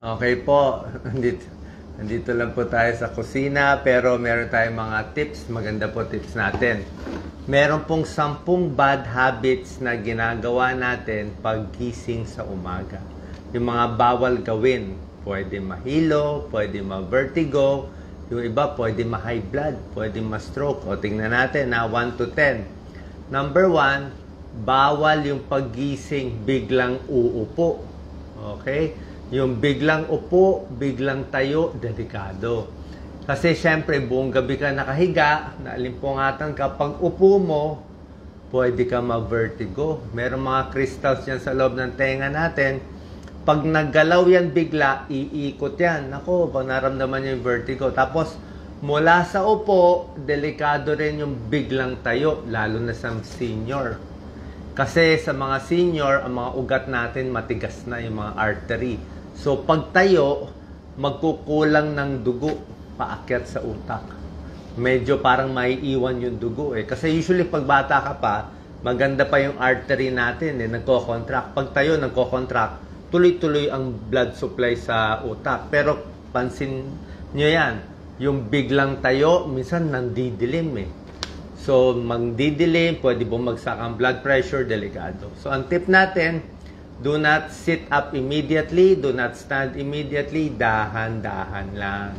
Okay po, nandito lang po tayo sa kusina pero meron tayong mga tips, maganda po tips natin. Meron pong 10 bad habits na ginagawa natin paggising sa umaga. Yung mga bawal gawin, pwede mahilo, pwede ma-vertigo, yung iba pwede ma-high blood, pwede ma-stroke. O tingnan natin na 1 to 10. Number 1, bawal yung paggising biglang uupo. Okay? Yung biglang upo, biglang tayo, delikado. Kasi syempre, buong gabi ka nakahiga, naalimpungatan ka, pag upo mo, pwede ka ma-vertigo. Merong mga crystals yan sa loob ng tenga natin. Pag naggalaw yan bigla, iikot yan. Nako, pag naramdaman niya yung vertigo. Tapos, mula sa upo, delikado rin yung biglang tayo, lalo na sa senior. Kasi sa mga senior, ang mga ugat natin matigas na yung mga artery. So, pag tayo, magkukulang ng dugo paakyat sa utak. Medyo parang maiiwan yung dugo eh. Kasi usually, pag bata ka pa, maganda pa yung artery natin eh, nagko-contract. Pag tayo nagko-contract, tuloy-tuloy ang blood supply sa utak. Pero, pansin nyo yan, yung biglang tayo, minsan nandidilim eh. So, magdidilim, pwede bumagsak ang blood pressure, delikado. So, ang tip natin, do not sit up immediately. Do not stand immediately. Dahan-dahan lang.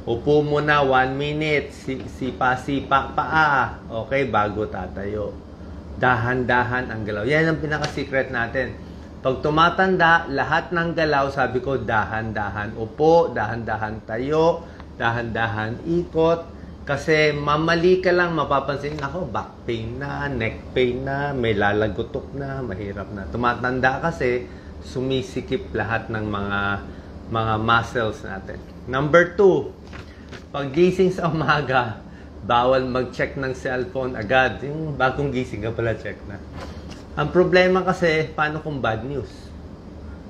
Upo muna 1 minute. Sipa-sipa paa. Okay, bago tatayo. Dahan-dahan ang galaw. Yan ang pinaka-secret natin. Pag tumatanda, lahat ng galaw, sabi ko, dahan-dahan upo, dahan-dahan tayo, dahan-dahan ikot. Kasi mamali ka lang, mapapansin ako, back pain na, neck pain na, may lalagutok na, mahirap na. Tumatanda kasi, sumisikip lahat ng mga muscles natin. Number 2, paggising sa umaga, bawal mag-check ng cellphone agad. Yung bagong gising ka pala, check na. Ang problema kasi, paano kung bad news?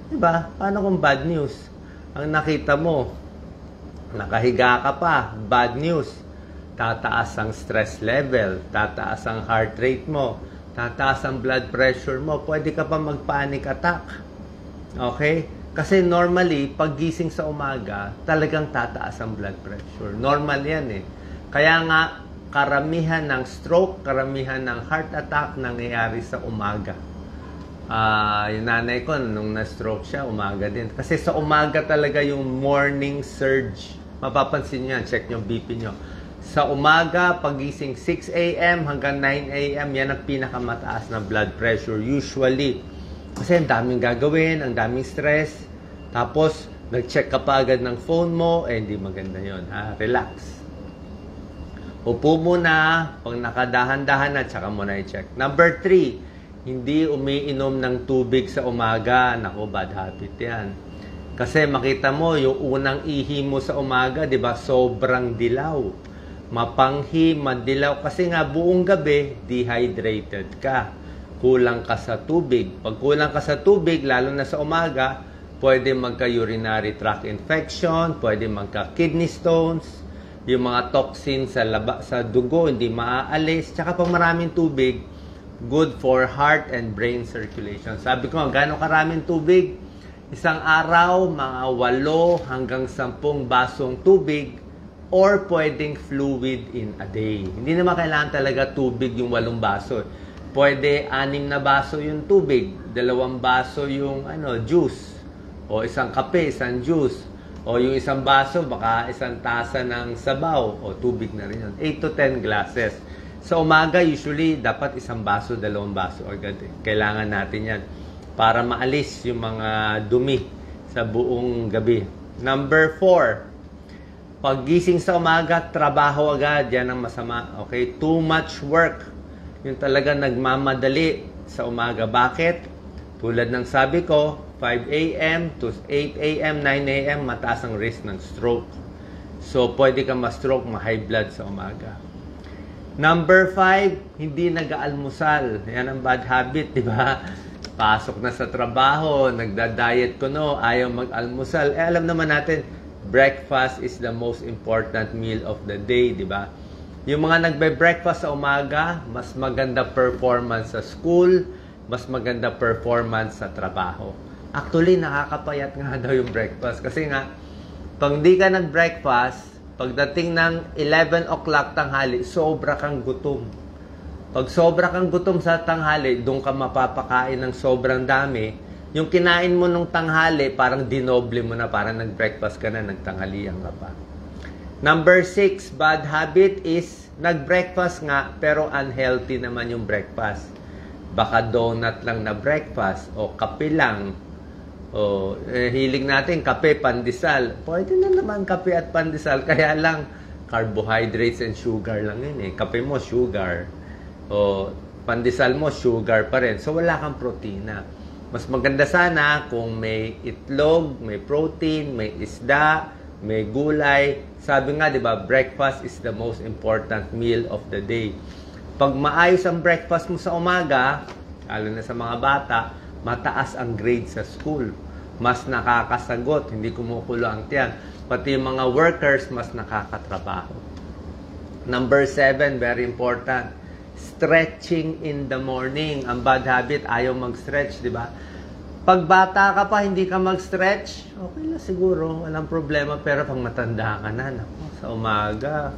Diba? Paano kung bad news? Ang nakita mo, nakahiga ka pa, bad news. Tataas ang stress level, tataas ang heart rate mo, tataas ang blood pressure mo, pwede ka pa mag-panic attack. Okay? Kasi normally, paggising sa umaga, talagang tataas ang blood pressure. Normal yan eh. Kaya nga, karamihan ng stroke, karamihan ng heart attack nangyayari sa umaga. Yung nanay ko, nung na-stroke siya, umaga din. Kasi sa umaga talaga yung morning surge. Mapapansin nyo yan, check nyo BP nyo. Sa umaga, pagising 6 a.m. hanggang 9 a.m., yan ang pinakamataas na blood pressure usually. Kasi ang daming gagawin, ang daming stress. Tapos, nag-check ka pa agad ng phone mo, hindi maganda yon ha? Relax. Upo muna, pag nakadahan-dahan na, tsaka mo na i-check. Number 3, hindi umiinom ng tubig sa umaga. Naku, bad habit yan. Kasi makita mo, yung unang ihi mo sa umaga, di ba, sobrang dilaw. Mapanghi, madilaw. Kasi nga buong gabi, dehydrated ka. Kulang ka sa tubig. Pag kulang ka sa tubig, lalo na sa umaga, pwede magka-urinary tract infection, pwede magka-kidney stones, yung mga toxins sa dugo, hindi maaalis. Tsaka pag maraming tubig, good for heart and brain circulation. Sabi ko, gano'ng karaming tubig? Isang araw, mga 8 hanggang 10 basong tubig, or pwedeng fluid in a day. Hindi naman kailangan talaga tubig yung 8 baso. Pwede 6 na baso yung tubig, 2 baso yung juice, o isang kape, isang juice, o yung isang baso, baka isang tasa ng sabaw, o tubig na rin yun. 8 to 10 glasses. Sa umaga, usually, dapat 1 baso, 2 baso agad. Kailangan natin yan para maalis yung mga dumi sa buong gabi. Number 4, paggising sa umaga, trabaho agad. Yan ang masama. Okay? Too much work. Yung talaga nagmamadali sa umaga. Bakit? Tulad ng sabi ko, 5 a.m. to 8 a.m., 9 a.m., mataas ang risk ng stroke. So, pwede ka ma-stroke, ma-high blood sa umaga. Number 5, hindi nag-aalmusal. Yan ang bad habit, di ba? Pasok na sa trabaho, nagda-diet ko, ayaw mag-almusal. Alam naman natin, breakfast is the most important meal of the day, di ba? Yung mga nagbe-breakfast sa umaga, mas maganda performance sa school, mas maganda performance sa trabaho. Actually, nakakapayat nga daw yung breakfast. Kasi nga, pag di ka nag-breakfast, pagdating ng 11 o'clock tanghali, sobra kang gutom. Pag sobra kang gutom sa tanghali, doon ka mapapakain ng sobrang dami. Yung kinain mo nung tanghali, parang dinoble mo na, parang nag-breakfast ka na, nagtanghalian ka pa. Number 6, bad habit is nag-breakfast nga, pero unhealthy naman yung breakfast. Baka donut lang na breakfast, o kape lang, o hilig natin, kape, pandesal. Pwede na naman kape at pandesal, kaya lang, carbohydrates and sugar lang yun eh. Kape mo, sugar. O pandesal mo, sugar pa rin. So, wala kang protina. Mas maganda sana kung may itlog, may protein, may isda, may gulay. Sabi nga, di ba, breakfast is the most important meal of the day. Pag maayos ang breakfast mo sa umaga, lalo na sa mga bata, mataas ang grade sa school. Mas nakakasagot, hindi kumukulo ang tiyan. Pati yung mga workers, mas nakakatrabaho. Number 7, very important. Stretching in the morning. Ang bad habit, ayaw mag-stretch, di ba? Pag bata ka pa, hindi ka mag-stretch, okay lang siguro, walang problema. Pero pag matanda ka na, naku, sa umaga,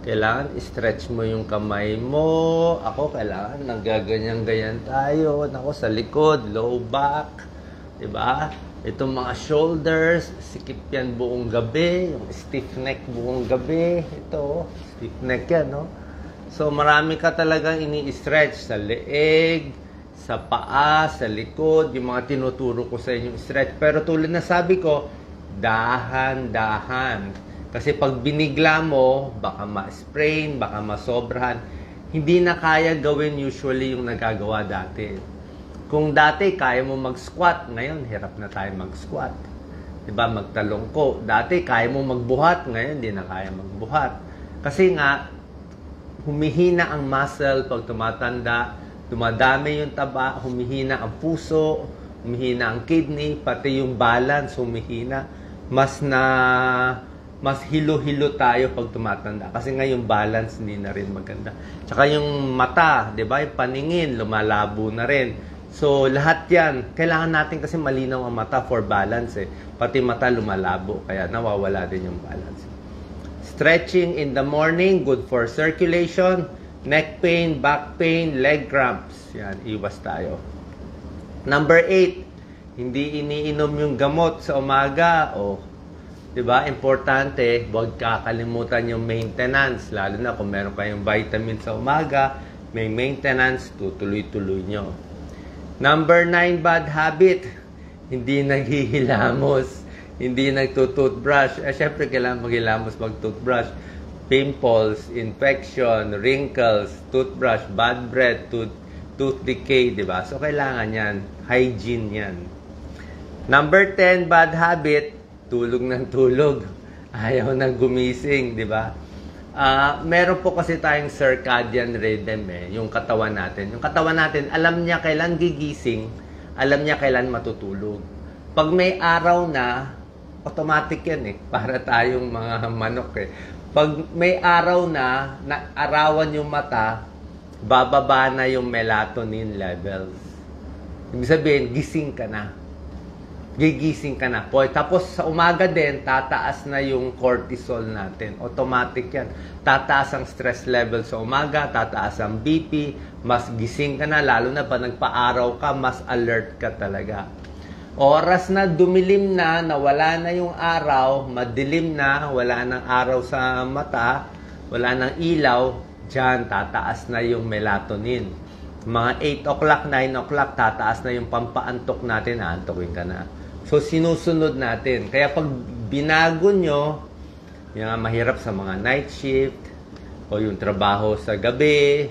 kailangan i-stretch mo yung kamay mo. Ako, kailangan nagaganyan-ganyan tayo. Naku, sa likod, low back, di ba? Itong mga shoulders, sikip yan buong gabi. Yung stiff neck buong gabi. Ito, stiff neck yan, no? So, marami ka talagang ini-stretch sa leeg, sa paa, sa likod, yung mga tinuturo ko sa inyong stretch. Pero tulad na sabi ko, dahan-dahan. Kasi pag binigla mo, baka ma-sprain, baka masobrahan. Hindi na kaya gawin usually yung nagagawa dati. Kung dati kaya mo mag-squat, ngayon hirap na tayo mag-squat. Diba? Magtalongko. Dati kaya mo magbuhat, ngayon hindi na kaya magbuhat. Kasi nga, humihina ang muscle pag tumatanda, dumadami yung taba, humihina ang puso, humihina ang kidney, pati yung balance humihina. Mas hilo-hilo tayo pag tumatanda. Kasi nga yung balance hindi na rin maganda. Tsaka yung mata, di ba? Yung paningin, lumalabo na rin. So, lahat yan, kailangan natin kasi malinaw ang mata for balance eh. Pati mata lumalabo, kaya nawawala din yung balance. Stretching in the morning, good for circulation, neck pain, back pain, leg cramps. Yan, iwas tayo. Number 8, hindi iniinom yung gamot sa umaga. O, diba? Importante, huwag kakalimutan yung maintenance. Lalo na kung meron kayong vitamin sa umaga, may maintenance, tutuloy-tuloy nyo. Number 9, bad habit, hindi naghihilamos. Hindi nagtutoothbrush. Syempre, kailangan maghilamos mag-toothbrush. Pimples, infection, wrinkles, toothbrush, bad breath, tooth decay, di ba? So, kailangan yan. Hygiene yan. Number 10, bad habit, tulog ng tulog. Ayaw na gumising, di ba? Meron po kasi tayong circadian rhythm yung katawan natin. Yung katawan natin, alam niya kailan gigising, alam niya kailan matutulog. Pag may araw na, automatic yan para tayong mga manok Pag may araw na, arawan yung mata, bababa na yung melatonin levels. Ibig sabihin, gising ka na. Gigising ka na. Tapos sa umaga din, tataas na yung cortisol natin. Automatic yan. Tataas ang stress level sa umaga, tataas ang BP, mas gising ka na, lalo na pa nagpa-araw ka, mas alert ka talaga. Oras na dumilim na, nawala na yung araw, madilim na, wala nang araw sa mata, wala nang ilaw, dyan, tataas na yung melatonin. Mga 8 o'clock, 9 o'clock, tataas na yung pampaantok natin, aantokin ka na. So, sinusunod natin. Kaya pag binago nyo, yung mahirap sa mga night shift, o yung trabaho sa gabi,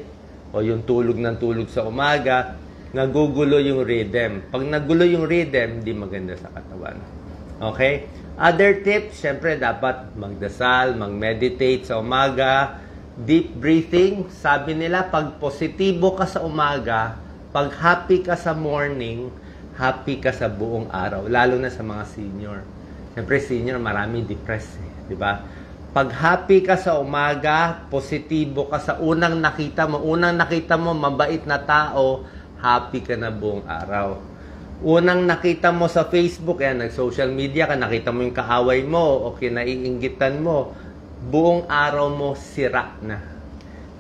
o yung tulog ng tulog sa umaga, nagugulo yung rhythm. Pag nagulo yung rhythm, hindi maganda sa katawan. Okay? Other tips, syempre dapat magdasal, mag-meditate sa umaga, deep breathing. Sabi nila, pag positibo ka sa umaga, pag happy ka sa morning, happy ka sa buong araw. Lalo na sa mga senior. Syempre senior, marami depressed. Diba? Pag happy ka sa umaga, positibo ka sa unang nakita mo, mabait na tao, happy ka na buong araw. Unang nakita mo sa Facebook, nag-social media ka, nakita mo yung kaaway mo o kinaiinggitan mo, buong araw mo sira na.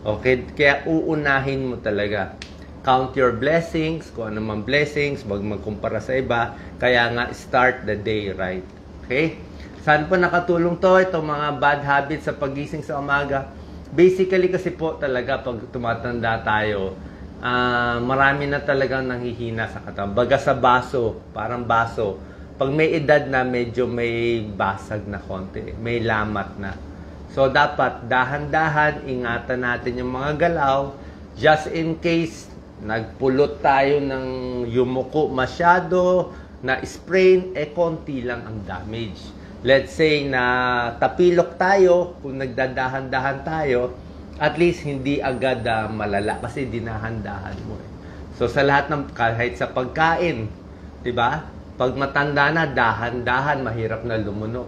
Okay? Kaya uunahin mo talaga. Count your blessings, kung ano mang blessings, wag magkumpara sa iba. Kaya nga, start the day right. Okay? Saan po nakatulong to? Itong mga bad habits sa pagising sa umaga. Basically kasi po talaga, pag tumatanda tayo, marami na talagang nanghihina sa katawan. Baga sa baso, parang baso. Pag may edad na, medyo may basag na konti. May lamat na. So, dapat dahan-dahan, ingatan natin yung mga galaw. Just in case, nagpulot tayo ng yumuko masyado, na sprain, konti lang ang damage. Let's say na tapilok tayo, kung nagdadahan-dahan tayo, at least hindi agad malala kasi dinahan-dahan mo. So sa lahat ng, kahit sa pagkain, 'di ba? Pag matanda na, dahan-dahan, mahirap na lumunok.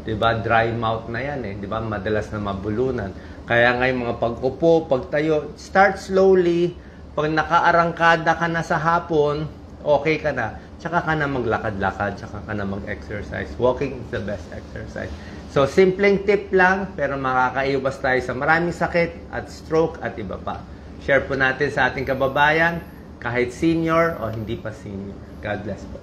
'Di ba? Dry mouth na 'yan 'di ba? Madalas na mabulunan. Kaya ngayon mga pag-upo, pagtayo, start slowly. Pag nakaarangkada ka na sa hapon, okay ka na. Tsaka ka na maglakad-lakad, tsaka ka na mag-exercise. Walking is the best exercise. So, simpleng tip lang, pero makakaiwas tayo sa maraming sakit at stroke at iba pa. Share po natin sa ating kababayan, kahit senior o hindi pa senior. God bless po.